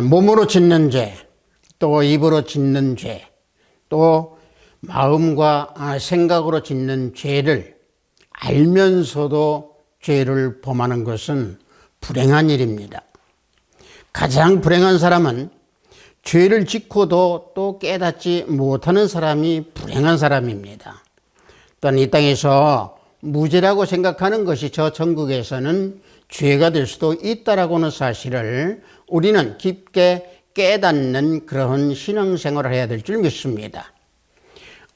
몸으로 짓는 죄, 또 입으로 짓는 죄, 또 마음과 생각으로 짓는 죄를 알면서도 죄를 범하는 것은 불행한 일입니다. 가장 불행한 사람은 죄를 짓고도 또 깨닫지 못하는 사람이 불행한 사람입니다. 또한 이 땅에서 무죄라고 생각하는 것이 저 천국에서는 죄가 될 수도 있다라고는 사실을 우리는 깊게 깨닫는 그런 신앙생활을 해야 될 줄 믿습니다.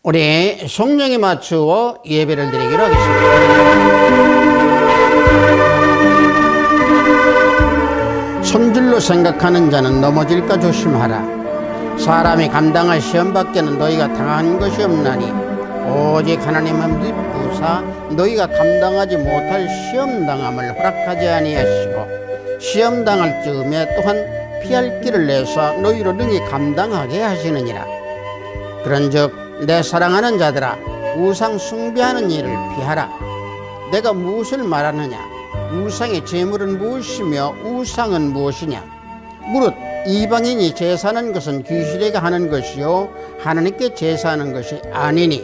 우리 성령에 맞추어 예배를 드리기로 하겠습니다. 손질로 생각하는 자는 넘어질까 조심하라. 사람이 감당할 시험 밖에는 너희가 당한 것이 없나니 오직 하나님은 미쁘사 너희가 감당하지 못할 시험당함을 허락하지 아니하시고 시험당할 즈음에 또한 피할 길을 내서 너희로 능히 감당하게 하시느니라. 그런즉 내 사랑하는 자들아 우상 숭배하는 일을 피하라. 내가 무엇을 말하느냐? 우상의 제물은 무엇이며 우상은 무엇이냐? 무릇 이방인이 제사하는 것은 귀신에게 하는 것이요 하나님께 제사하는 것이 아니니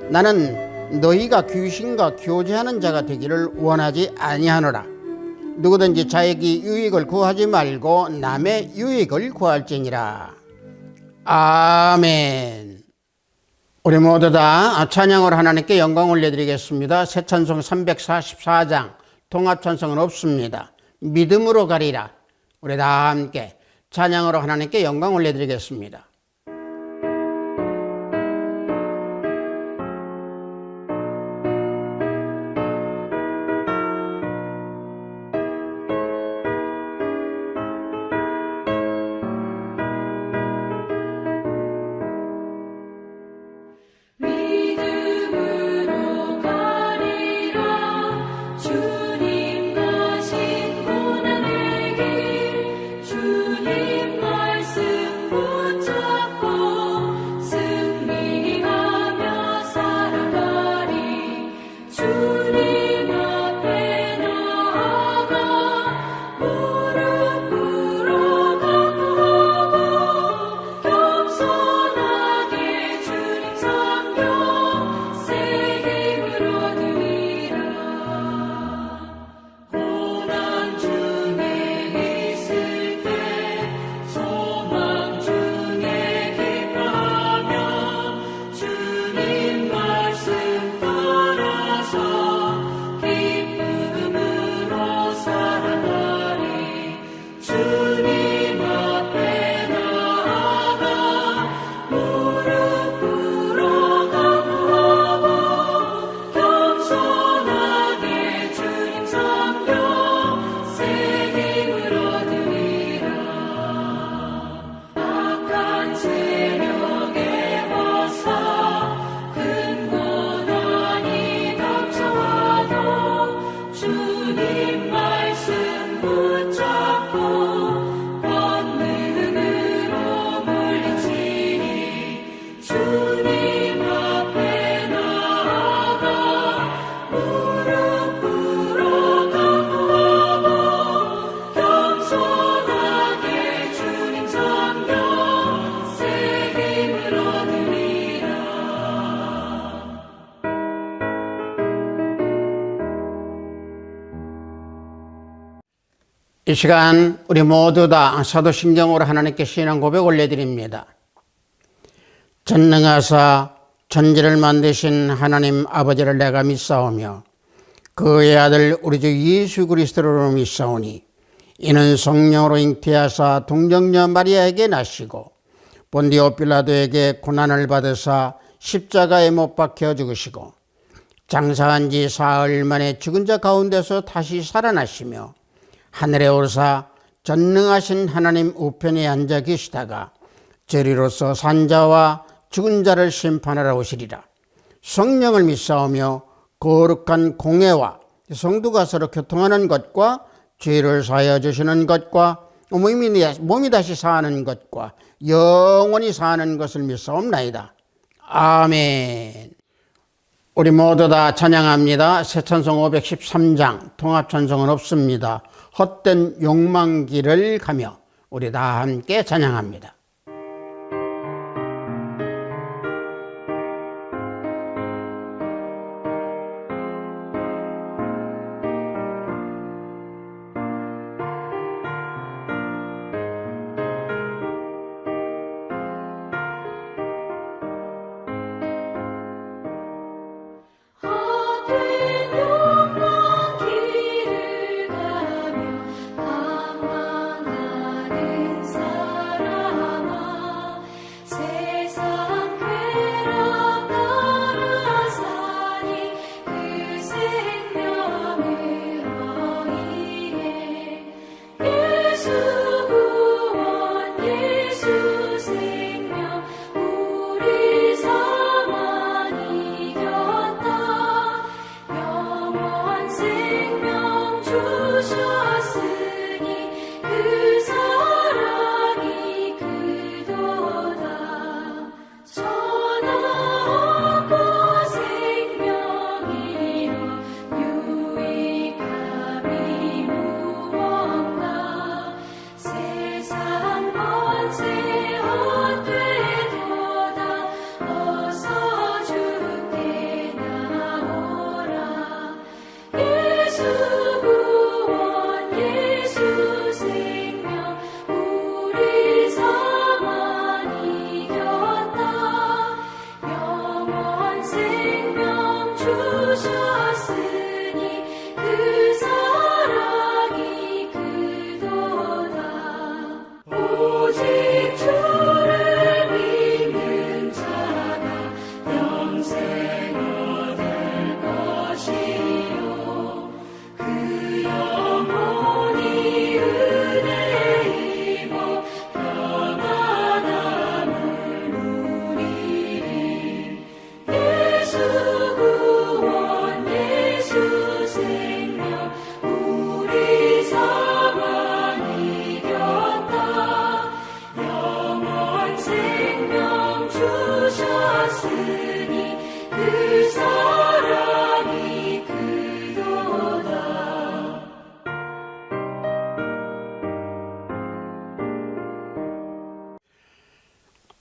나는 너희가 귀신과 교제하는 자가 되기를 원하지 아니하노라. 누구든지 자에게 유익을 구하지 말고 남의 유익을 구할지니라. 아멘. 우리 모두 다 찬양으로 하나님께 영광 올려드리겠습니다. 새 찬송 344장, 통합찬송은 없습니다. 믿음으로 가리라. 우리 다 함께 찬양으로 하나님께 영광 올려드리겠습니다. 이 시간 우리 모두 다 사도신경으로 하나님께 신앙 고백 올려드립니다. 전능하사 천지를 만드신 하나님 아버지를 내가 믿사오며 그의 아들 우리 주 예수 그리스도로 믿사오니 이는 성령으로 잉태하사 동정녀 마리아에게 나시고 본디오 빌라도에게 고난을 받으사 십자가에 못 박혀 죽으시고 장사한 지 사흘 만에 죽은 자 가운데서 다시 살아나시며 하늘에 오르사 전능하신 하나님 우편에 앉아 계시다가 저리로서 산자와 죽은 자를 심판하러 오시리라. 성령을 믿사오며 거룩한 공회와 성도가 서로 교통하는 것과 죄를 사하여 주시는 것과 몸이 다시 사는 것과 영원히 사는 것을 믿사옵나이다. 아멘. 우리 모두 다 찬양합니다. 새 찬송 513장, 통합찬송은 없습니다. 헛된 욕망길을 가며 우리 다 함께 찬양합니다.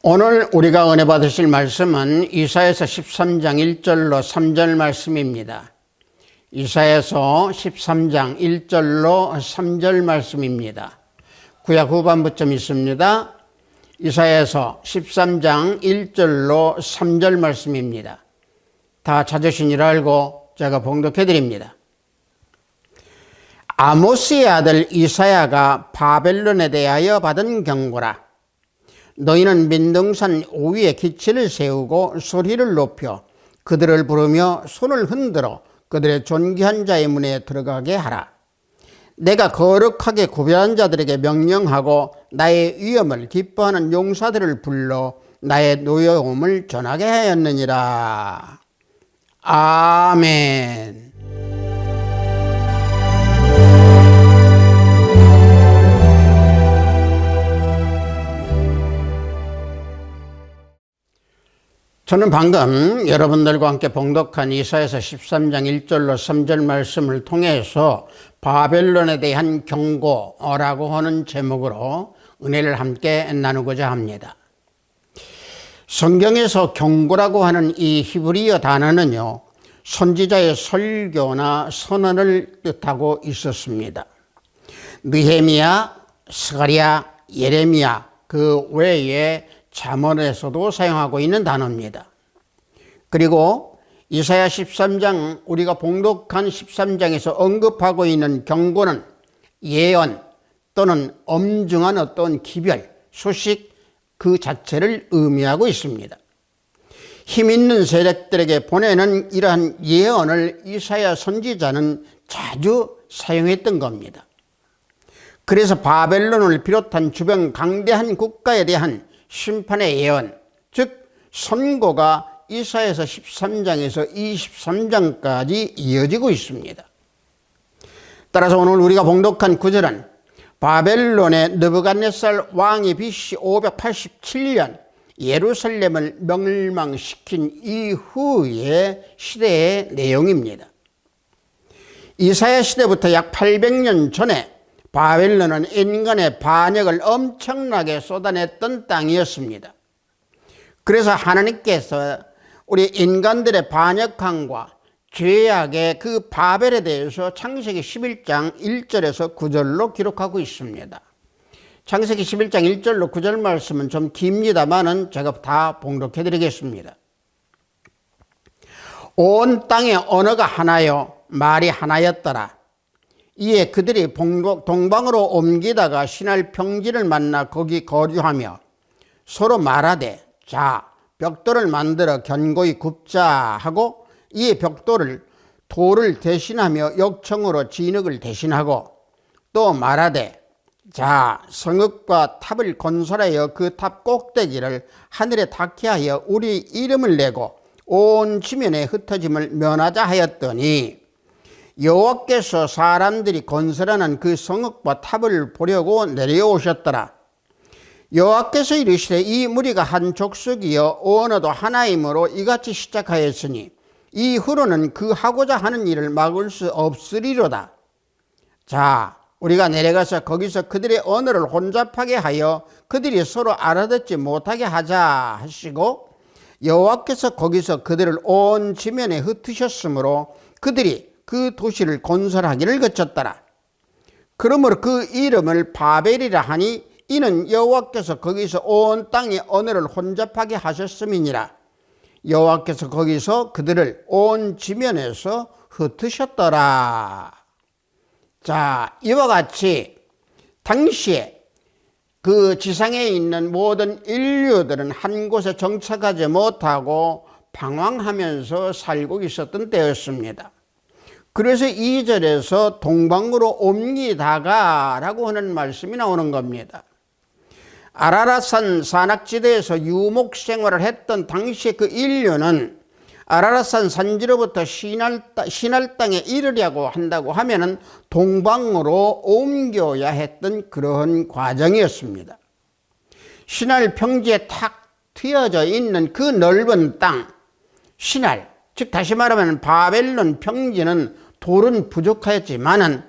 오늘 우리가 은혜 받으실 말씀은 이사야서 13장 1절로 3절 말씀입니다. 이사야서 13장 1절로 3절 말씀입니다. 구약 후반부쯤 있습니다. 이사야서 13장 1절로 3절 말씀입니다. 다 찾으신 줄 알고 제가 봉독해 드립니다. 아모스의 아들 이사야가 바벨론에 대하여 받은 경고라. 너희는 민둥산 우위에 기치를 세우고 소리를 높여 그들을 부르며 손을 흔들어 그들의 존귀한 자의 문에 들어가게 하라. 내가 거룩하게 구별한 자들에게 명령하고 나의 위엄을 기뻐하는 용사들을 불러 나의 노여움을 전하게 하였느니라. 아멘. 저는 방금 여러분들과 함께 봉독한 이사야서 13장 1절로 3절 말씀을 통해서 바벨론에 대한 경고라고 하는 제목으로 은혜를 함께 나누고자 합니다. 성경에서 경고라고 하는 이 히브리어 단어는요, 선지자의 설교나 선언을 뜻하고 있었습니다. 느헤미야, 스가랴, 예레미야 그 외에 잠언에서도 사용하고 있는 단어입니다. 그리고 이사야 13장 우리가 봉독한 13장에서 언급하고 있는 경고는 예언 또는 엄중한 어떤 기별, 소식 그 자체를 의미하고 있습니다. 힘 있는 세력들에게 보내는 이러한 예언을 이사야 선지자는 자주 사용했던 겁니다. 그래서 바벨론을 비롯한 주변 강대한 국가에 대한 심판의 예언, 즉 선고가 이사야서 13장에서 23장까지 이어지고 있습니다. 따라서 오늘 우리가 봉독한 구절은 바벨론의 느부갓네살 왕이 BC 587년 예루살렘을 멸망시킨 이후의 시대의 내용입니다. 이사야 시대부터 약 800년 전에 바벨론은 인간의 반역을 엄청나게 쏟아냈던 땅이었습니다. 그래서 하나님께서 우리 인간들의 반역함과 죄악의 그 바벨에 대해서 창세기 11장 1절에서 9절로 기록하고 있습니다. 창세기 11장 1절로 9절 말씀은 좀 깁니다만은 제가 다 봉독해 드리겠습니다. 온 땅의 언어가 하나요 말이 하나였더라. 이에 그들이 동방으로 옮기다가 시날 평지를 만나 거기 거류하며 서로 말하되 자 벽돌을 만들어 견고히 굽자 하고 이에 벽돌을 돌을 대신하며 역청으로 진흙을 대신하고 또 말하되 자 성읍과 탑을 건설하여 그 탑 꼭대기를 하늘에 닿게 하여 우리 이름을 내고 온 지면에 흩어짐을 면하자 하였더니 여호와께서 사람들이 건설하는 그 성읍과 탑을 보려고 내려오셨더라. 여호와께서 이르시되 이 무리가 한 족속이여 언어도 하나이므로 이같이 시작하였으니 이후로는 그 하고자 하는 일을 막을 수 없으리로다. 자 우리가 내려가서 거기서 그들의 언어를 혼잡하게 하여 그들이 서로 알아듣지 못하게 하자 하시고 여호와께서 거기서 그들을 온 지면에 흩으셨으므로 그들이 그 도시를 건설하기를 거쳤더라. 그러므로 그 이름을 바벨이라 하니 이는 여호와께서 거기서 온 땅의 언어를 혼잡하게 하셨음이니라. 여호와께서 거기서 그들을 온 지면에서 흩으셨더라. 자, 이와 같이 당시에 그 지상에 있는 모든 인류들은 한 곳에 정착하지 못하고 방황하면서 살고 있었던 때였습니다. 그래서 2절에서 동방으로 옮기다가 라고 하는 말씀이 나오는 겁니다. 아라랏산 산악지대에서 유목 생활을 했던 당시에 그 인류는 아라랏산 산지로부터 시날 땅에 이르려고 한다고 하면은 동방으로 옮겨야 했던 그러한 과정이었습니다. 시날 평지에 탁 트여져 있는 그 넓은 땅, 시날, 즉 다시 말하면 바벨론 평지는 돌은 부족하였지만은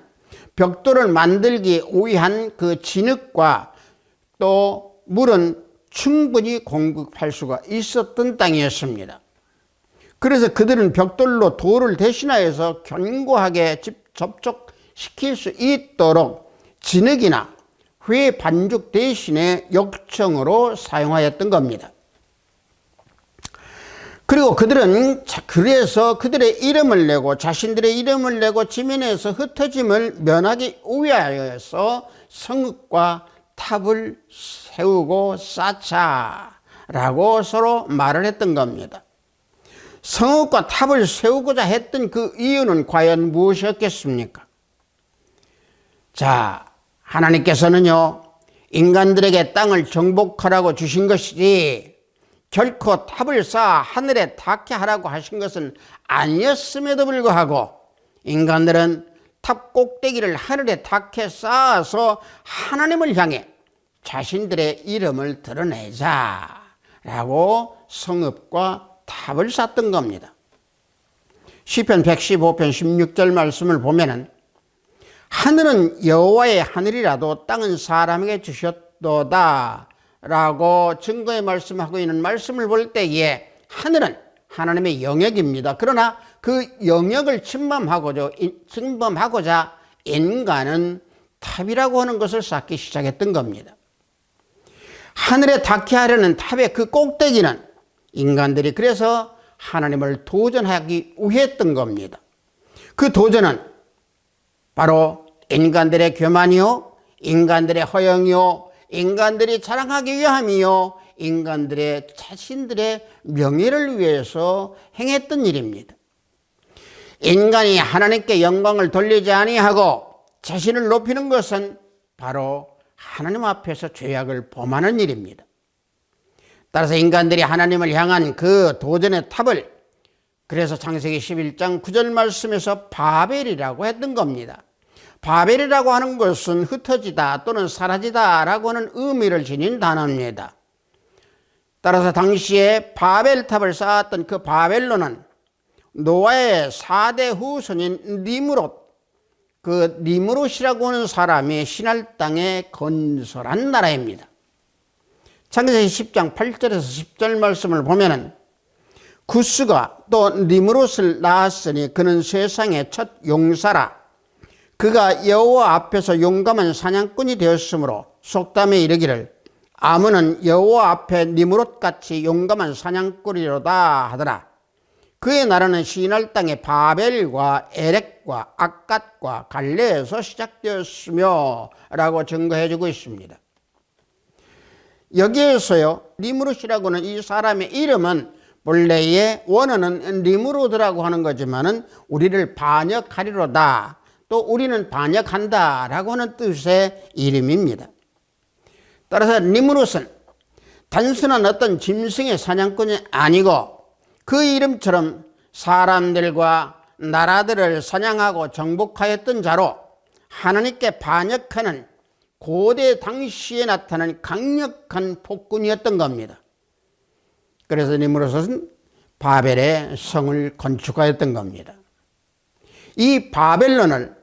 벽돌을 만들기 위한 그 진흙과 또 물은 충분히 공급할 수가 있었던 땅이었습니다. 그래서 그들은 벽돌로 돌을 대신하여서 견고하게 접촉시킬 수 있도록 진흙이나 회 반죽 대신에 역청으로 사용하였던 겁니다. 그리고 그들은 그래서 그들의 이름을 내고 자신들의 이름을 내고 지면에서 흩어짐을 면하기 위하여서 성읍과 탑을 세우고 쌓자라고 서로 말을 했던 겁니다. 성읍과 탑을 세우고자 했던 그 이유는 과연 무엇이었겠습니까? 자, 하나님께서는요, 인간들에게 땅을 정복하라고 주신 것이지 결코 탑을 쌓아 하늘에 닿게 하라고 하신 것은 아니었음에도 불구하고 인간들은 탑 꼭대기를 하늘에 닿게 쌓아서 하나님을 향해 자신들의 이름을 드러내자라고 성읍과 탑을 쌓던 겁니다. 시편 115편 16절 말씀을 보면은 하늘은 여호와의 하늘이라도 땅은 사람에게 주셨도다 라고 증거의 말씀하고 있는 말씀을 볼 때에 하늘은 하나님의 영역입니다. 그러나 그 영역을 침범하고자 인간은 탑이라고 하는 것을 쌓기 시작했던 겁니다. 하늘에 닿게 하려는 탑의 그 꼭대기는 인간들이 그래서 하나님을 도전하기 위해 했던 겁니다. 그 도전은 바로 인간들의 교만이요, 인간들의 허영이요, 인간들이 자랑하기 위함이요, 인간들의 자신들의 명예를 위해서 행했던 일입니다. 인간이 하나님께 영광을 돌리지 아니하고 자신을 높이는 것은 바로 하나님 앞에서 죄악을 범하는 일입니다. 따라서 인간들이 하나님을 향한 그 도전의 탑을 그래서 창세기 11장 9절 말씀에서 바벨이라고 했던 겁니다. 바벨이라고 하는 것은 흩어지다 또는 사라지다 라고 하는 의미를 지닌 단어입니다. 따라서 당시에 바벨탑을 쌓았던 그 바벨론은 노아의 4대 후손인 니므롯 그 니므롯이라고 하는 사람이 시날 땅에 건설한 나라입니다. 창세기 10장 8절에서 10절 말씀을 보면은 구스가 또 니므롯을 낳았으니 그는 세상의 첫 용사라. 그가 여호와 앞에서 용감한 사냥꾼이 되었으므로 속담에 이르기를 아문은 여호와 앞에 니므롯같이 용감한 사냥꾼이로다 하더라. 그의 나라는 시날 땅의 바벨과 에렉과 악갓과 갈레에서 시작되었으며 라고 증거해주고 있습니다. 여기에서요, 니므롯이라고는 이 사람의 이름은 본래의 원어는 니므로드라고 하는 거지만은 우리를 반역하리로다, 또 우리는 반역한다 라고 하는 뜻의 이름입니다. 따라서 니므롯은 단순한 어떤 짐승의 사냥꾼이 아니고 그 이름처럼 사람들과 나라들을 사냥하고 정복하였던 자로 하나님께 반역하는 고대 당시에 나타난 강력한 폭군이었던 겁니다. 그래서 니므롯은 바벨의 성을 건축하였던 겁니다. 이 바벨론을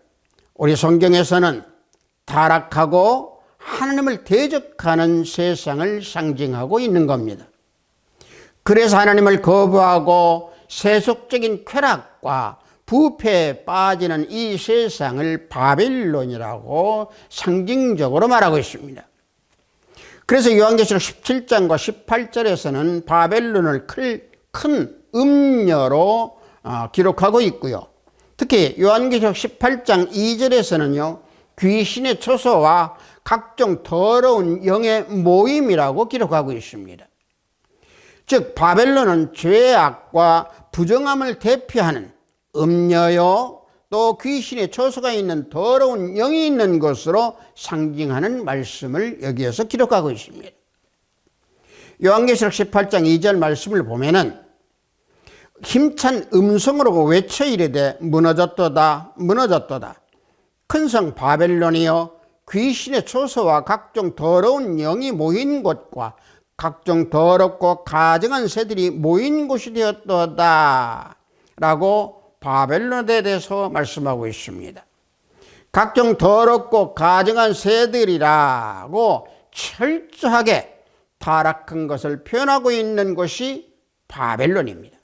우리 성경에서는 타락하고 하나님을 대적하는 세상을 상징하고 있는 겁니다. 그래서 하나님을 거부하고 세속적인 쾌락과 부패에 빠지는 이 세상을 바벨론이라고 상징적으로 말하고 있습니다. 그래서 요한계시록 17장과 18절에서는 바벨론을 큰 음녀로 기록하고 있고요. 특히 요한계시록 18장 2절에서는요, 귀신의 초소와 각종 더러운 영의 모임이라고 기록하고 있습니다. 즉 바벨론은 죄악과 부정함을 대표하는 음녀요, 또 귀신의 초소가 있는 더러운 영이 있는 것으로 상징하는 말씀을 여기에서 기록하고 있습니다. 요한계시록 18장 2절 말씀을 보면은 힘찬 음성으로 외쳐 이르되 무너졌도다 무너졌도다 큰 성 바벨론이여 귀신의 초소와 각종 더러운 영이 모인 곳과 각종 더럽고 가증한 새들이 모인 곳이 되었도다 라고 바벨론에 대해서 말씀하고 있습니다. 각종 더럽고 가증한 새들이라고 철저하게 타락한 것을 표현하고 있는 곳이 바벨론입니다.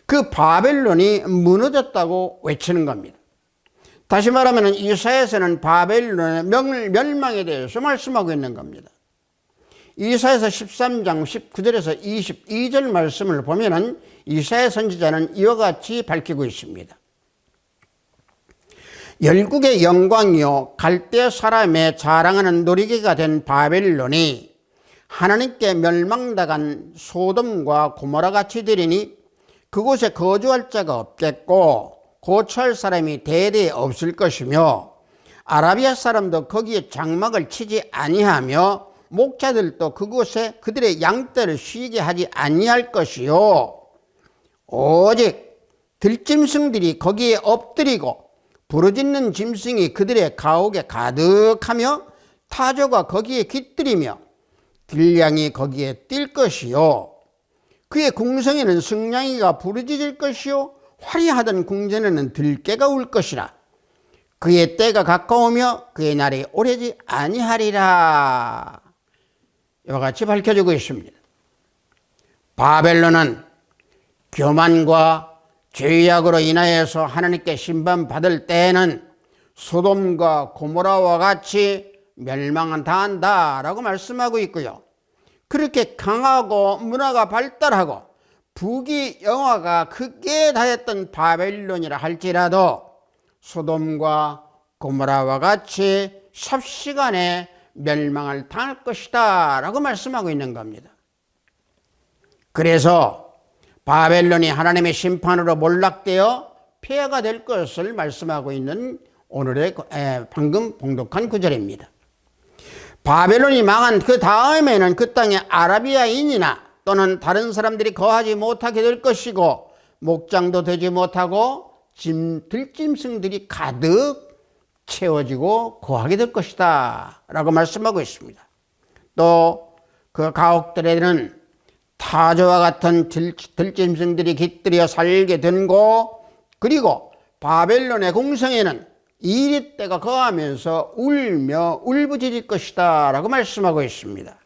그 바벨론이 무너졌다고 외치는 겁니다. 다시 말하면 이사야서는 바벨론의 멸망에 대해서 말씀하고 있는 겁니다. 이사야서 13장 19절에서 22절 말씀을 보면은 이사야 선지자는 이와 같이 밝히고 있습니다. 열국의 영광이요 갈대 사람의 자랑하는 놀이개가 된 바벨론이 하나님께 멸망당한 소돔과 고모라 같이 되리니 그곳에 거주할 자가 없겠고 거처할 사람이 대대에 없을 것이며 아라비아 사람도 거기에 장막을 치지 아니하며 목자들도 그곳에 그들의 양떼를 쉬게 하지 아니할 것이요 오직 들짐승들이 거기에 엎드리고 부르짖는 짐승이 그들의 가옥에 가득하며 타조가 거기에 깃들이며 들량이 거기에 뛸 것이요 그의 궁성에는 승냥이가 부르짖을 것이요 화려하던 궁전에는 들깨가 울 것이라 그의 때가 가까우며 그의 날이 오래지 아니하리라. 이와 같이 밝혀지고 있습니다. 바벨론은 교만과 죄악으로 인하여서 하나님께 심판받을 때에는 소돔과 고모라와 같이 멸망당한다라고 말씀하고 있고요. 그렇게 강하고 문화가 발달하고 부귀영화가 크게 다했던 바벨론이라 할지라도 소돔과 고모라와 같이 삽시간에 멸망을 당할 것이다 라고 말씀하고 있는 겁니다. 그래서 바벨론이 하나님의 심판으로 몰락되어 폐허가 될 것을 말씀하고 있는 오늘의 방금 봉독한 구절입니다. 바벨론이 망한 그 다음에는 그 땅에 아라비아인이나 또는 다른 사람들이 거하지 못하게 될 것이고 목장도 되지 못하고 들짐승들이 가득 채워지고 거하게 될 것이다 라고 말씀하고 있습니다. 또 그 가옥들에는 타조와 같은 들짐승들이 깃들여 살게 된 거, 그리고 바벨론의 궁성에는 이리 때가 거하면서 울며 울부짖을 것이다 라고 말씀하고 있습니다.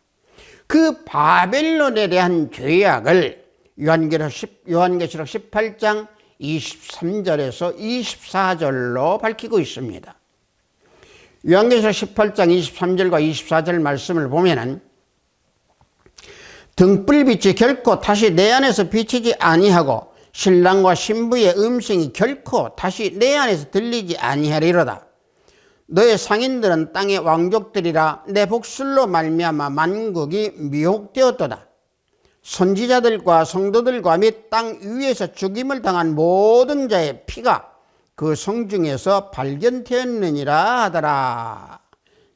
그 바벨론에 대한 죄악을 요한계시록 18장 23절에서 24절로 밝히고 있습니다. 요한계시록 18장 23절과 24절 말씀을 보면은 등불빛이 결코 다시 내 안에서 비치지 아니하고 신랑과 신부의 음성이 결코 다시 내 안에서 들리지 아니하리로다. 너의 상인들은 땅의 왕족들이라 내 복술로 말미암아 만국이 미혹되었도다. 선지자들과 성도들과 및 땅 위에서 죽임을 당한 모든 자의 피가 그 성중에서 발견되었느니라 하더라.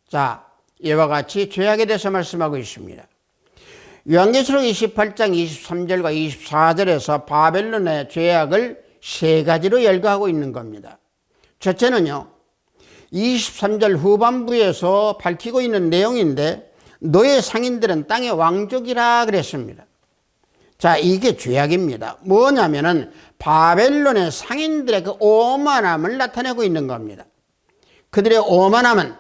자, 이와 같이 죄악에 대해서 말씀하고 있습니다. 요한계시록 28장 23절과 24절에서 바벨론의 죄악을 세 가지로 열거하고 있는 겁니다. 첫째는요, 23절 후반부에서 밝히고 있는 내용인데 너의 상인들은 땅의 왕족이라 그랬습니다. 자, 이게 죄악입니다. 뭐냐면은 바벨론의 상인들의 그 오만함을 나타내고 있는 겁니다. 그들의 오만함은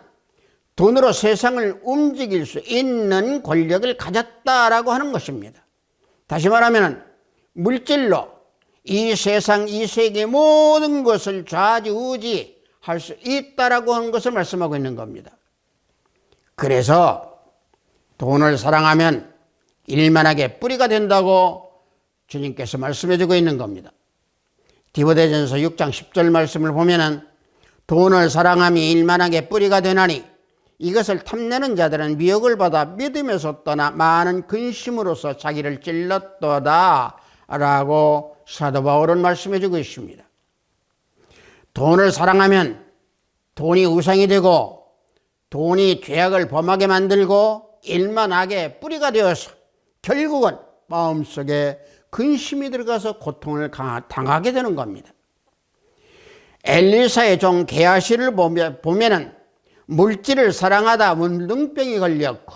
돈으로 세상을 움직일 수 있는 권력을 가졌다라고 하는 것입니다. 다시 말하면 물질로 이 세상, 이 세계 모든 것을 좌지우지할 수 있다라고 하는 것을 말씀하고 있는 겁니다. 그래서 돈을 사랑하면 일만하게 뿌리가 된다고 주님께서 말씀해 주고 있는 겁니다. 디모데전서 6장 10절 말씀을 보면은 돈을 사랑함이 일만하게 뿌리가 되나니 이것을 탐내는 자들은 미혹을 받아 믿음에서 떠나 많은 근심으로서 자기를 찔렀도다 라고 사도 바울은 말씀해 주고 있습니다. 돈을 사랑하면 돈이 우상이 되고 돈이 죄악을 범하게 만들고 일만하게 뿌리가 되어서 결국은 마음속에 근심이 들어가서 고통을 당하게 되는 겁니다. 엘리사의 종 게하시를 보면은 물질을 사랑하다 문둥병이 걸렸고,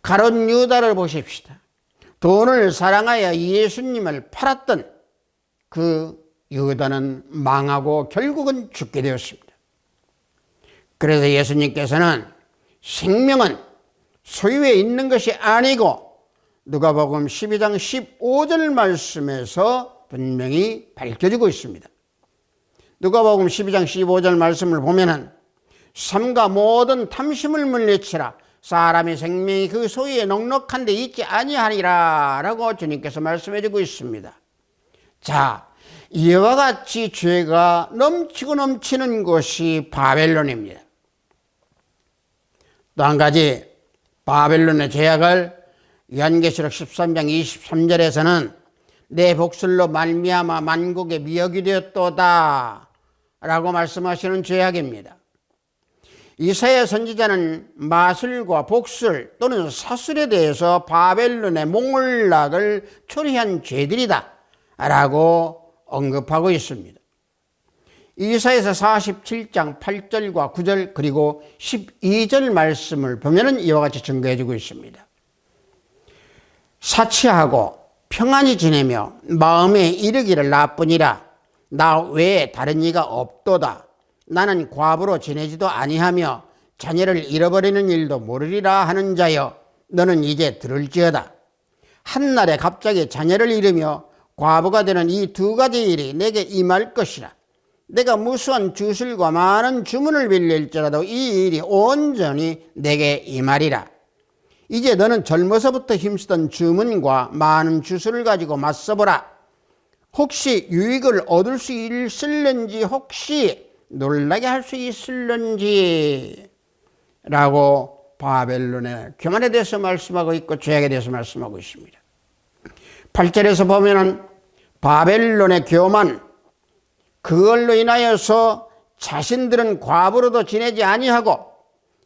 가룟 유다를 보십시다. 돈을 사랑하여 예수님을 팔았던 그 유다는 망하고 결국은 죽게 되었습니다. 그래서 예수님께서는 생명은 소유에 있는 것이 아니고 누가복음 12장 15절 말씀에서 분명히 밝혀지고 있습니다. 누가복음 12장 15절 말씀을 보면은 삼가 모든 탐심을 물리치라. 사람의 생명이 그 소유에 넉넉한 데 있지 아니하리라 라고 주님께서 말씀해 주고 있습니다. 자, 이와 같이 죄가 넘치고 넘치는 곳이 바벨론입니다. 또 한 가지 바벨론의 죄악을 요한계시록 13장 23절에서는 내 복술로 말미암아 만국의 미역이 되었도다 라고 말씀하시는 죄악입니다. 이사야 선지자는 마술과 복술 또는 사술에 대해서 바벨론의 몽울락을 초래한 죄들이다 라고 언급하고 있습니다. 이사야서 47장 8절과 9절 그리고 12절 말씀을 보면 이와 같이 증거해 주고 있습니다. 사치하고 평안히 지내며 마음에 이르기를 나뿐이라. 나 외에 다른 이가 없도다. 나는 과부로 지내지도 아니하며 자녀를 잃어버리는 일도 모르리라 하는 자여, 너는 이제 들을지어다. 한날에 갑자기 자녀를 잃으며 과부가 되는 이 두 가지 일이 내게 임할 것이라. 내가 무수한 주술과 많은 주문을 빌릴지라도 이 일이 온전히 내게 임하리라. 이제 너는 젊어서부터 힘쓰던 주문과 많은 주술을 가지고 맞서보라. 혹시 유익을 얻을 수 있을는지, 혹시 놀라게 할 수 있을는지 라고 바벨론의 교만에 대해서 말씀하고 있고 죄악에 대해서 말씀하고 있습니다. 8절에서 보면은 바벨론의 교만, 그걸로 인하여서 자신들은 과부로도 지내지 아니하고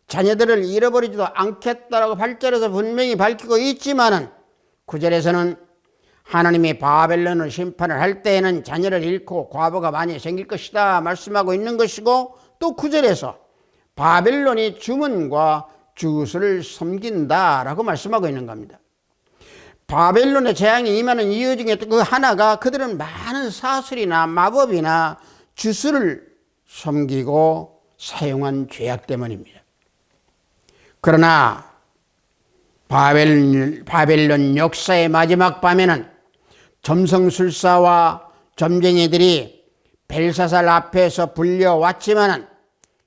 자녀들을 잃어버리지도 않겠다라고 8절에서 분명히 밝히고 있지만은 9절에서는 하나님이 바벨론을 심판을 할 때에는 자녀를 잃고 과부가 많이 생길 것이다 말씀하고 있는 것이고, 또 9절에서 바벨론이 주문과 주술을 섬긴다라고 말씀하고 있는 겁니다. 바벨론의 재앙이 임하는 이유 중에 그 하나가 그들은 많은 사술이나 마법이나 주술을 섬기고 사용한 죄악 때문입니다. 그러나 바벨론 역사의 마지막 밤에는 점성술사와 점쟁이들이 벨사살 앞에서 불려왔지만은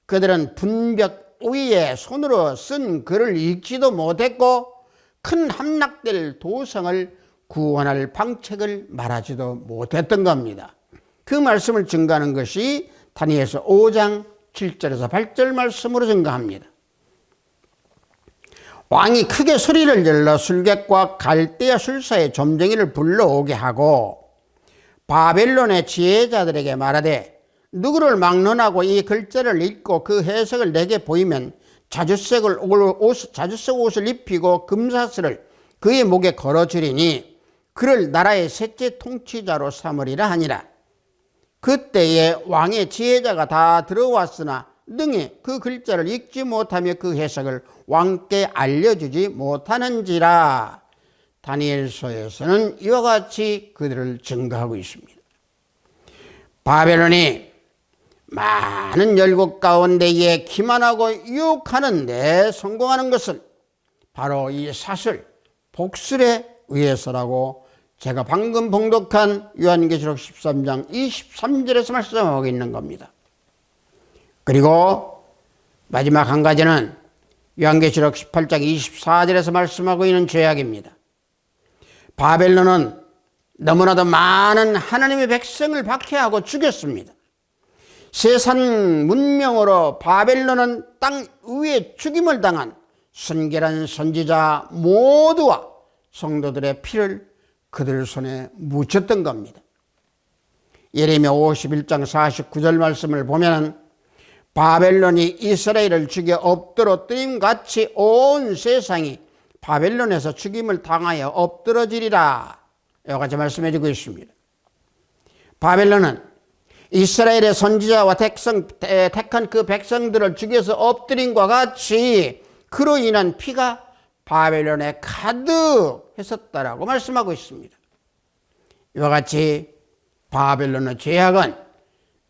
그들은 분벽 위에 손으로 쓴 글을 읽지도 못했고 큰 함락될 도성을 구원할 방책을 말하지도 못했던 겁니다. 그 말씀을 증거하는 것이 다니엘서 5장 7절에서 8절 말씀으로 증거합니다. 왕이 크게 소리를 질러 술객과 갈대아 술사의 점쟁이를 불러오게 하고 바벨론의 지혜자들에게 말하되 누구를 막론하고 이 글자를 읽고 그 해석을 내게 보이면 자주색 옷을 입히고 금사슬을 그의 목에 걸어주리니 그를 나라의 셋째 통치자로 삼으리라 하니라. 그때에 왕의 지혜자가 다 들어왔으나 능히 그 글자를 읽지 못하며 그 해석을 왕께 알려주지 못하는지라. 다니엘서에서는 이와 같이 그들을 증거하고 있습니다. 바벨론이 많은 열국 가운데에 기만하고 유혹하는데 성공하는 것은 바로 이 사슬, 복술에 의해서라고 제가 방금 봉독한 요한계시록 13장 23절에서 말씀하고 있는 겁니다. 그리고 마지막 한 가지는 요한계시록 18장 24절에서 말씀하고 있는 죄악입니다. 바벨론은 너무나도 많은 하나님의 백성을 박해하고 죽였습니다. 세상 문명으로 바벨론은 땅 위에 죽임을 당한 순결한 선지자 모두와 성도들의 피를 그들 손에 묻혔던 겁니다. 예레미야 51장 49절 말씀을 보면 바벨론이 이스라엘을 죽여 엎드러뜨림같이 온 세상이 바벨론에서 죽임을 당하여 엎드러지리라. 이와 같이 말씀해 주고 있습니다. 바벨론은 이스라엘의 선지자와 택한 그 백성들을 죽여서 엎드림과 같이 그로 인한 피가 바벨론에 가득했었다라고 말씀하고 있습니다. 이와 같이 바벨론의 죄악은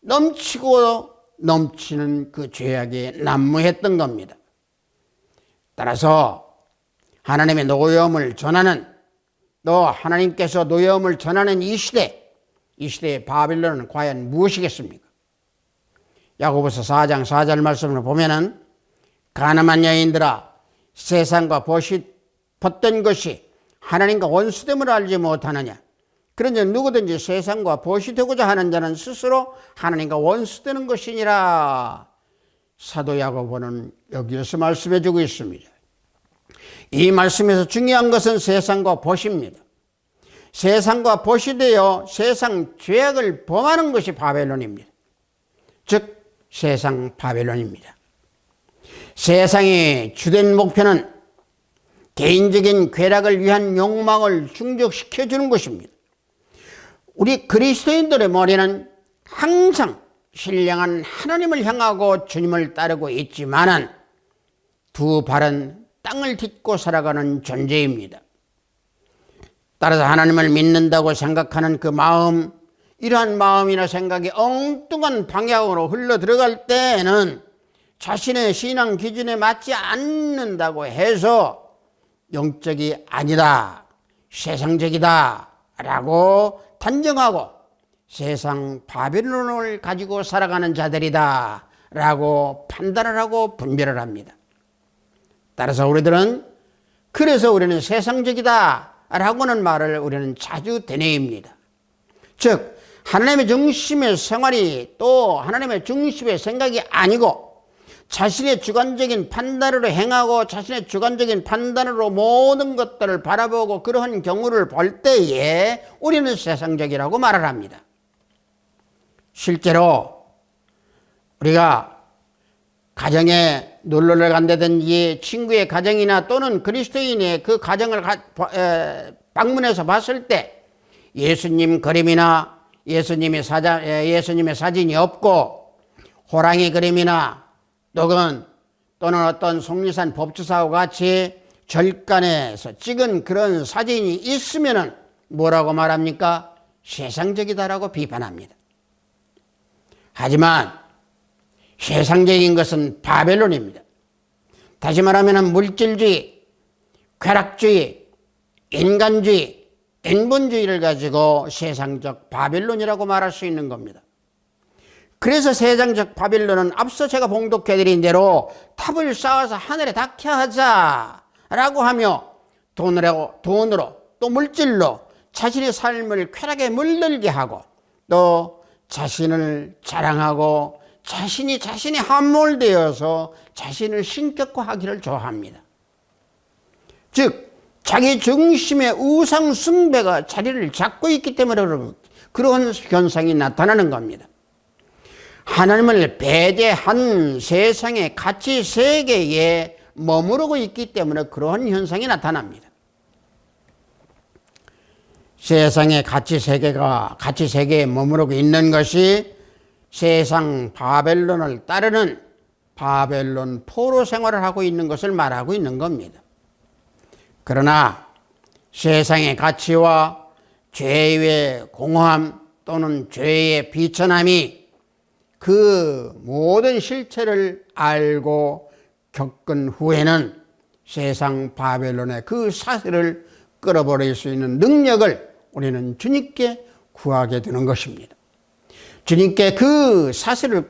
넘치고 넘치는 그 죄악에 난무했던 겁니다. 따라서 하나님의 노여움을 전하는, 또 하나님께서 노여움을 전하는 이 시대의 바벨론은 과연 무엇이겠습니까? 야고보서 4장 4절 말씀을 보면은 가늠한 여인들아 세상과 벗던 것이 하나님과 원수됨을 알지 못하느냐. 그런즉 누구든지 세상과 벗이 되고자 하는 자는 스스로 하나님과 원수되는 것이니라. 사도 야고보는 여기에서 말씀해 주고 있습니다. 이 말씀에서 중요한 것은 세상과 벗입니다. 세상과 벗이 되어 세상 죄악을 범하는 것이 바벨론입니다. 즉 세상 바벨론입니다. 세상의 주된 목표는 개인적인 쾌락을 위한 욕망을 충족시켜 주는 것입니다. 우리 그리스도인들의 머리는 항상 신령한 하나님을 향하고 주님을 따르고 있지만은 두 발은 땅을 딛고 살아가는 존재입니다. 따라서 하나님을 믿는다고 생각하는 그 마음, 이러한 마음이나 생각이 엉뚱한 방향으로 흘러 들어갈 때에는 자신의 신앙 기준에 맞지 않는다고 해서 영적이 아니다, 세상적이다 라고 단정하고 세상 바벨론을 가지고 살아가는 자들이다 라고 판단을 하고 분별을 합니다. 따라서 그래서 우리는 세상적이다 라고는 말을 우리는 자주 되뇌입니다. 즉 하나님의 중심의 생활이 또 하나님의 중심의 생각이 아니고 자신의 주관적인 판단으로 행하고 자신의 주관적인 판단으로 모든 것들을 바라보고 그러한 경우를 볼 때에 우리는 세상적이라고 말을 합니다. 실제로 우리가 가정에 놀러를 간다든지 친구의 가정이나 또는 그리스도인의 그 가정을 방문해서 봤을 때 예수님 그림이나 예수님의 사진이 없고 호랑이 그림이나 또는 어떤 속리산 법주사와 같이 절간에서 찍은 그런 사진이 있으면은 뭐라고 말합니까? 세상적이다라고 비판합니다. 하지만 세상적인 것은 바벨론입니다. 다시 말하면 물질주의, 쾌락주의, 인간주의, 인본주의를 가지고 세상적 바벨론이라고 말할 수 있는 겁니다. 그래서 세상적 바벨론은 앞서 제가 봉독해드린 대로 탑을 쌓아서 하늘에 닿게 하자라고 하며 돈으로 또 물질로 자신의 삶을 쾌락에 물들게 하고 또 자신을 자랑하고 자신이 함몰되어서 자신을 신격화하기를 좋아합니다. 즉 자기 중심의 우상 숭배가 자리를 잡고 있기 때문에 그런 현상이 나타나는 겁니다. 하나님을 배제한 세상의 가치 세계에 머무르고 있기 때문에 그러한 현상이 나타납니다. 세상의 가치 세계에 머무르고 있는 것이 세상 바벨론을 따르는 바벨론 포로 생활을 하고 있는 것을 말하고 있는 겁니다. 그러나 세상의 가치와 죄의 공허함 또는 죄의 비천함이 그 모든 실체를 알고 겪은 후에는 세상 바벨론의 그 사슬을 끌어버릴 수 있는 능력을 우리는 주님께 구하게 되는 것입니다. 주님께 그 사슬을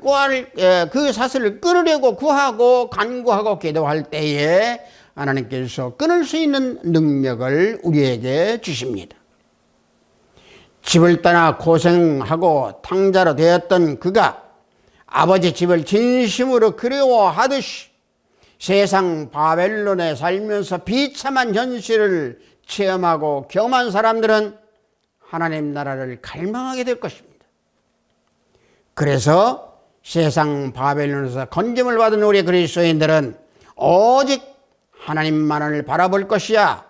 끊으려고 구하고 간구하고 기도할 때에 하나님께서 끊을 수 있는 능력을 우리에게 주십니다. 집을 떠나 고생하고 탕자로 되었던 그가 아버지 집을 진심으로 그리워하듯이 세상 바벨론에 살면서 비참한 현실을 체험하고 경험한 사람들은 하나님 나라를 갈망하게 될 것입니다. 그래서 세상 바벨론에서 건짐을 받은 우리 그리스도인들은 오직 하나님만을 바라볼 것이야.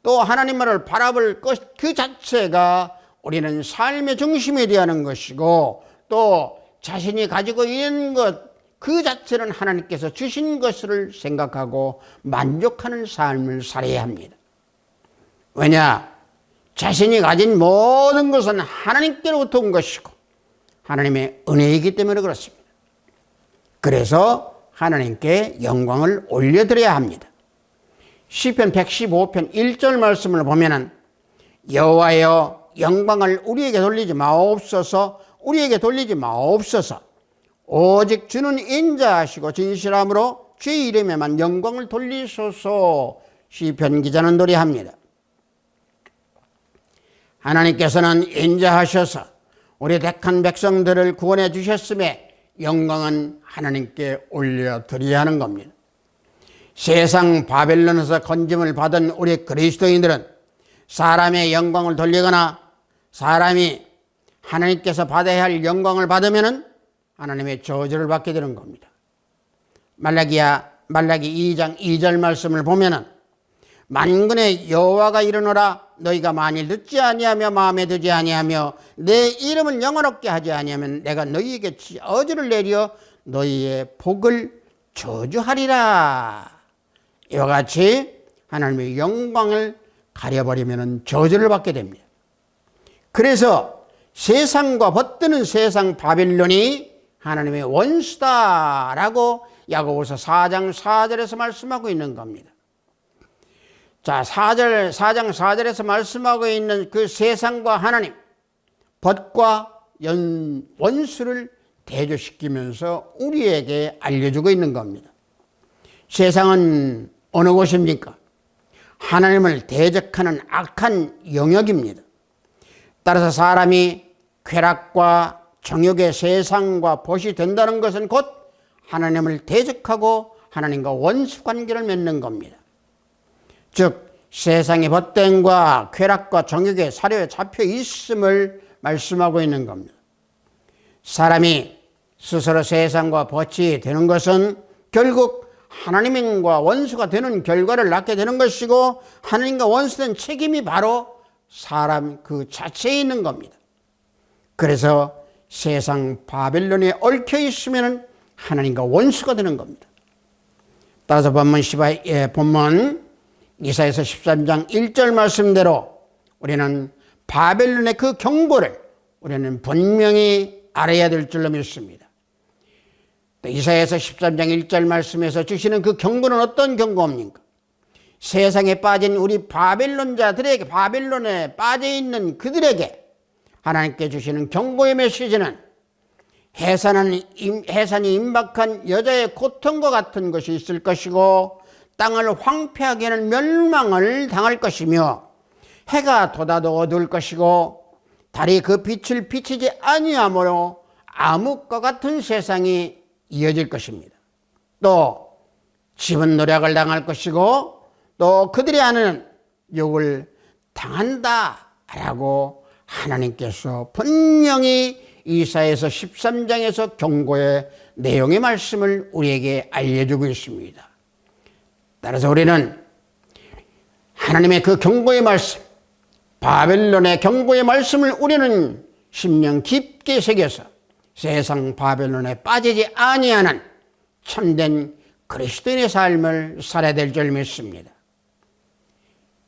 또 하나님만을 바라볼 것 그 자체가 우리는 삶의 중심이 되어야 하는 것이고 또 자신이 가지고 있는 것 그 자체는 하나님께서 주신 것을 생각하고 만족하는 삶을 살아야 합니다. 왜냐? 자신이 가진 모든 것은 하나님께로부터 온 것이고 하나님의 은혜이기 때문에 그렇습니다. 그래서 하나님께 영광을 올려드려야 합니다. 시편 115편 1절 말씀을 보면은 여호와여 영광을 우리에게 돌리지 마옵소서 우리에게 돌리지 마옵소서 오직 주는 인자하시고 진실함으로 주의 이름에만 영광을 돌리소서 시편 기자는 노래합니다. 하나님께서는 인자하셔서 우리 택한 백성들을 구원해 주셨음에 영광은 하나님께 올려드려야 하는 겁니다. 세상 바벨론에서 건짐을 받은 우리 그리스도인들은 사람의 영광을 돌리거나 사람이 하나님께서 받아야 할 영광을 받으면 하나님의 저주를 받게 되는 겁니다. 말라기 2장 2절 말씀을 보면은 만군의 여호와가 이르노라 너희가 만일 듣지 아니하며 마음에 두지 아니하며 내 이름을 영화롭게 하지 아니하면 내가 너희에게 저주를 내려 너희의 복을 저주하리라. 이와 같이 하나님의 영광을 가려버리면 저주를 받게 됩니다. 그래서 세상과 벗드는 세상 바벨론이 하나님의 원수다라고 야고보서 4장 4절에서 말씀하고 있는 겁니다. 자, 4장 4절에서 말씀하고 있는 그 세상과 하나님, 벗과 원수를 대조시키면서 우리에게 알려주고 있는 겁니다. 세상은 어느 곳입니까? 하나님을 대적하는 악한 영역입니다. 따라서 사람이 쾌락과 정욕의 세상과 벗이 된다는 것은 곧 하나님을 대적하고 하나님과 원수 관계를 맺는 겁니다. 즉 세상의 벗됨과 쾌락과 정욕의 사료에 잡혀 있음을 말씀하고 있는 겁니다. 사람이 스스로 세상과 벗이 되는 것은 결국 하나님과 원수가 되는 결과를 낳게 되는 것이고 하나님과 원수된 책임이 바로 사람 그 자체에 있는 겁니다. 그래서 세상 바벨론에 얽혀 있으면 하나님과 원수가 되는 겁니다. 따라서 본문 이사야서 13장 1절 말씀대로 우리는 바벨론의 그 경보를 우리는 분명히 알아야 될 줄로 믿습니다. 또 이사야서 13장 1절 말씀에서 주시는 그 경고는 어떤 경고입니까? 세상에 빠진 우리 바벨론자들에게, 바벨론에 빠져있는 그들에게 하나님께 주시는 경고의 메시지는 해산이 임박한 여자의 고통과 같은 것이 있을 것이고, 땅을 황폐하게 하는 멸망을 당할 것이며, 해가 돋아도 어두울 것이고, 달이 그 빛을 비치지 아니하므로 암흑과 같은 세상이 이어질 것입니다. 또 집은 노략을 당할 것이고, 또 그들이 하는 욕을 당한다라고 하나님께서 분명히 이사야서 13장에서 경고의 내용의 말씀을 우리에게 알려주고 있습니다. 따라서 우리는 하나님의 그 경고의 말씀, 바벨론의 경고의 말씀을 우리는 심령 깊게 새겨서 세상 바벨론에 빠지지 아니하는 참된 그리스도인의 삶을 살아야 될 줄 믿습니다.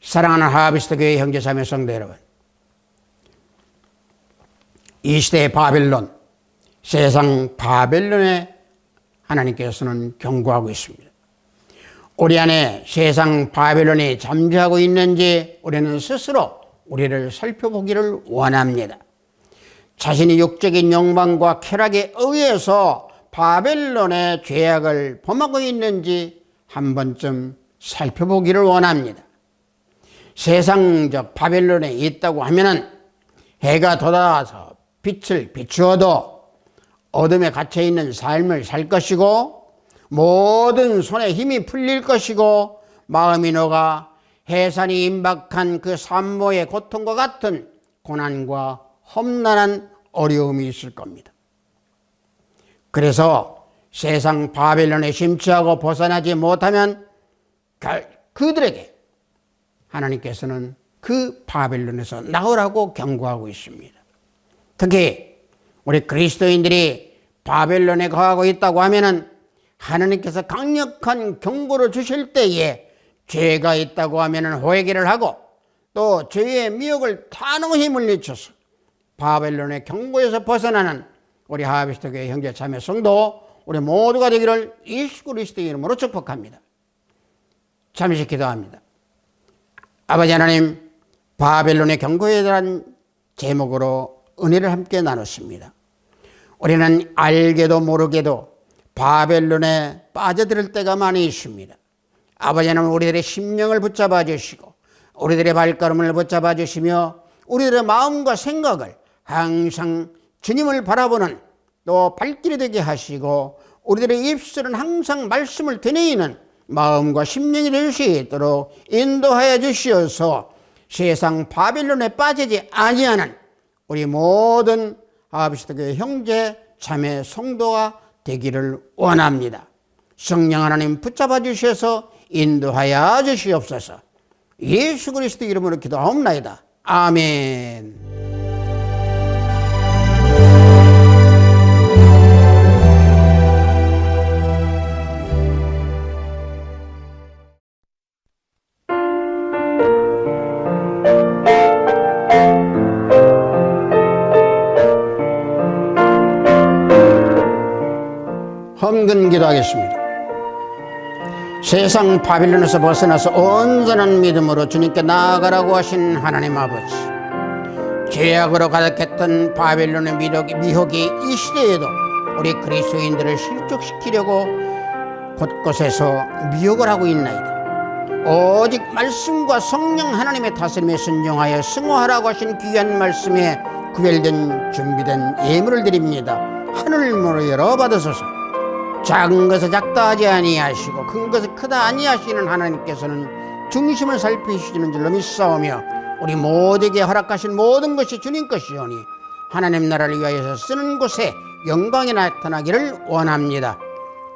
사랑하는 하비스트 교회 형제자매 성도 여러분, 이 시대의 바벨론, 세상 바벨론에 하나님께서는 경고하고 있습니다. 우리 안에 세상 바벨론이 잠재하고 있는지 우리는 스스로 우리를 살펴보기를 원합니다. 자신이 육적인 욕망과 쾌락에 의해서 바벨론의 죄악을 범하고 있는지 한 번쯤 살펴보기를 원합니다. 세상적 바벨론에 있다고 하면은 해가 돋아서 빛을 비추어도 어둠에 갇혀있는 삶을 살 것이고, 모든 손에 힘이 풀릴 것이고, 마음이 녹아 해산이 임박한 그 산모의 고통과 같은 고난과 험난한 어려움이 있을 겁니다. 그래서 세상 바벨론에 심취하고 벗어나지 못하면 그들에게 하나님께서는 그 바벨론에서 나오라고 경고하고 있습니다. 특히 우리 그리스도인들이 바벨론에 거하고 있다고 하면은 하나님께서 강력한 경고를 주실 때에 죄가 있다고 하면은 회개를 하고, 또 죄의 미혹을 단호히 물리쳐서 바벨론의 경고에서 벗어나는 우리 하비스트 교회 형제 자매 성도 우리 모두가 되기를 예수 그리스도의 이름으로 축복합니다. 잠시 기도합니다. 아버지 하나님, 바벨론의 경고에 대한 제목으로 은혜를 함께 나눴습니다. 우리는 알게도 모르게도 바벨론에 빠져들 때가 많이 있습니다. 아버지 하나님, 우리들의 심령을 붙잡아 주시고 우리들의 발걸음을 붙잡아 주시며 우리들의 마음과 생각을 항상 주님을 바라보는 또 발길이 되게 하시고, 우리들의 입술은 항상 말씀을 되뇌이는 마음과 심령이 될 수 있도록 인도하여 주시어서 세상 바벨론에 빠지지 아니하는 우리 모든 하비스트 교회 형제 자매 성도가 되기를 원합니다. 성령 하나님 붙잡아 주셔서 인도하여 주시옵소서. 예수 그리스도 이름으로 기도하옵나이다. 아멘. 헌금 기도하겠습니다. 세상 바빌론에서 벗어나서 온전한 믿음으로 주님께 나아가라고 하신 하나님 아버지, 죄악으로 가득했던 바빌론의 미혹이 이 시대에도 우리 그리스도인들을 실족시키려고 곳곳에서 미혹을 하고 있나이다. 오직 말씀과 성령 하나님의 다스림에 순종하여 승화하라고 하신 귀한 말씀에 구별된 준비된 예물을 드립니다. 하늘문을 열어 받으소서. 작은 것을 작다 하지 아니하시고 큰 것을 크다 아니하시는 하나님께서는 중심을 살피시는 줄로 믿사오며, 우리 모두에게 허락하신 모든 것이 주님 것이오니 하나님 나라를 위하여서 쓰는 곳에 영광이 나타나기를 원합니다.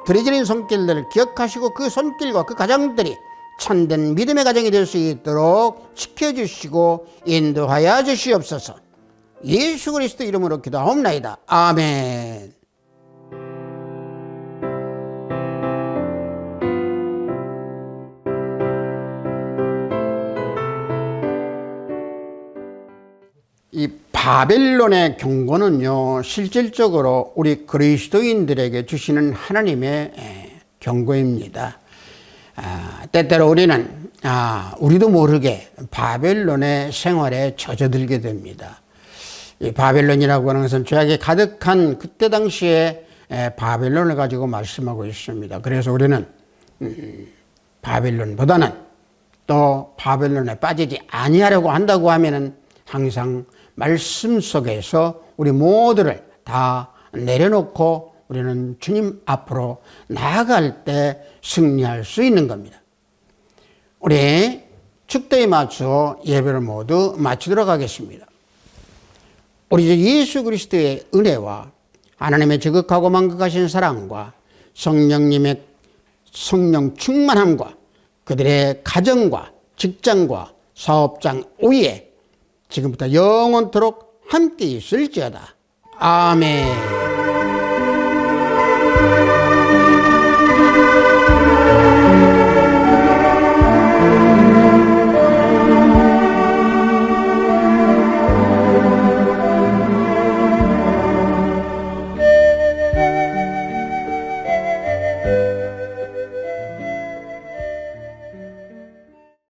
드려지는 손길들을 기억하시고 그 손길과 그 가정들이 참된 믿음의 가정이 될 수 있도록 지켜주시고 인도하여 주시옵소서. 예수 그리스도 이름으로 기도하옵나이다. 아멘. 이 바벨론의 경고는요, 실질적으로 우리 그리스도인들에게 주시는 하나님의 경고입니다. 때때로 우리는 우리도 모르게 바벨론의 생활에 젖어들게 됩니다. 이 바벨론이라고 하는 것은 죄악이 가득한 그때 당시에 바벨론을 가지고 말씀하고 있습니다. 그래서 우리는 바벨론보다는 또 바벨론에 빠지지 아니하려고 한다고 하면은 항상 말씀 속에서 우리 모두를 다 내려놓고 우리는 주님 앞으로 나아갈 때 승리할 수 있는 겁니다. 우리 축도에 맞춰 예배를 모두 마치도록 하겠습니다. 우리 주 예수 그리스도의 은혜와 하나님의 지극하고 만극하신 사랑과 성령님의 성령 충만함과 그들의 가정과 직장과 사업장 위에 지금부터 영원토록 함께 있을지어다. 아멘.